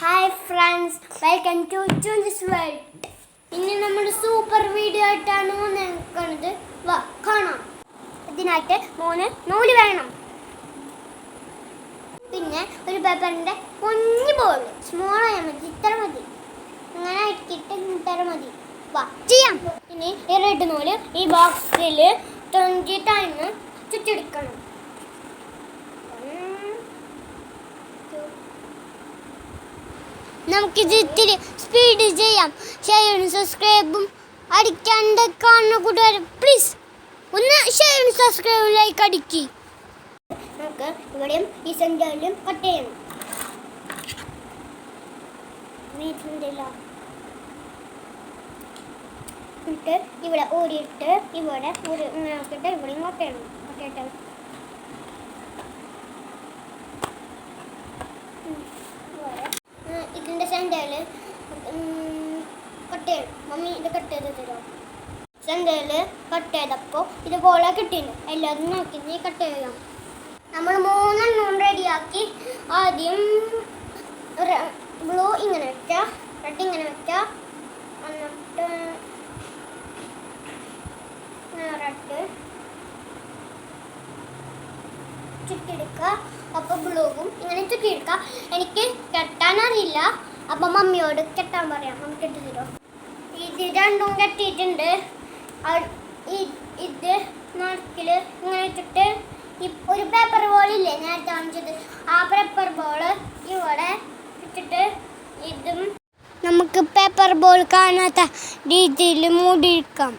Hi friends, welcome to ചൂഞ്ചസ് world. ഇന്ന് നമ്മൾ സൂപ്പർ വീഡിയോ ആയിട്ടാണ് വന്നിരിക്കുന്നത്. വാ കാണാം. ഇതിനായിട്ട് നൂല് വേണം. പിന്നെ ഒരു പേപ്പറിൻ്റെ കുഞ്ഞു ബോൾ, സ്മോൾ ആയാൽ മതി, ഇത്ര മതി. അങ്ങനെ ആക്കിയിട്ട് ഇത്ര മതി. വാ ചെയ്യാം. ഇനി ഈ റെഡ് നൂല് ഈ ബോക്സിൽ 20 ടൈം ചുറ്റെടുക്കണം. നമുക്കിത് ഇത്തിരി സ്പീഡ് ചെയ്യാം. ഷെയറും സബ്സ്ക്രൈബും അടിക്കാണ്ട് കാണുന്ന കൂട്ടുകാർ പ്ലീസ് ഒന്ന് ഷെയറും സബ്സ്ക്രൈബും ലൈക്ക് അടിക്കി. നമുക്ക് ഇവിടെയും ഈ സെൻറ്ററിലും കട്ട് ചെയ്യണം. എന്നിട്ട് ഇവിടെ ഊരിയിട്ട് ഇവിടെ നോക്കിയിട്ട് ഇവിടെയും കട്ട് ചെയ്യണം. ഇതിൻ്റെ സെൻറ്ററിൽ കട്ട് ചെയ്യണം. മമ്മി ഇത് കട്ട് ചെയ്ത് തരുമോ? സെൻറ്ററിൽ കട്ട് ചെയ്തപ്പോൾ ഇതുപോലെ കിട്ടിയിട്ടുണ്ട്. എല്ലാവരും നോക്കി നീ കട്ട് ചെയ്യാം. നമ്മൾ 3 റെഡിയാക്കി. ആദ്യം ബ്ലൂ ഇങ്ങനെ വെച്ചാൽ, റെഡ് ഇങ്ങനെ വെച്ചാൽ, എന്നിട്ട് റെഡ് ചുറ്റിയെടുക്കുക. അപ്പോൾ ബ്ലൂവും ഇങ്ങനെ ചുറ്റിയെടുക്കുക. എനിക്ക് കെട്ടാനറിയില്ല, അപ്പം മമ്മിയോട് കെട്ടാൻ പറയാം. മമ്മി കെട്ടി തരുമോ? ഇത് രണ്ടും കെട്ടിയിട്ടുണ്ട്. ഇത് നടുക്കിൽ ഇങ്ങനെ വെച്ചിട്ട് ഒരു പേപ്പർ ബോളില്ലേ നേരത്തെ കാണിച്ചത്, ആ പേപ്പർ ബോൾ ഇവിടെ വെച്ചിട്ട് ഇതും നമുക്ക് പേപ്പർ ബോൾ കാണാത്ത രീതിയിൽ മൂടിയിരിക്കാം.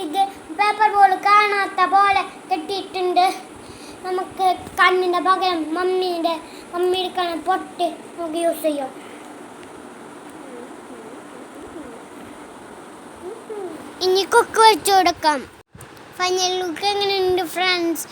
ഇത് പേപ്പർ ബോൾ കാണാത്ത പോലെ കെട്ടിയിട്ടുണ്ട്. നമുക്ക് കണ്ണിൻ്റെ പകരം മമ്മിയുടെ കണ്ണ് പൊട്ടി നമുക്ക് യൂസ് ചെയ്യാം. ഇനി കൊക്ക് വെച്ച് കൊടുക്കാം. ഫൈനൽ ലുക്ക് എങ്ങനെയുണ്ട് ഫ്രണ്ട്സ്?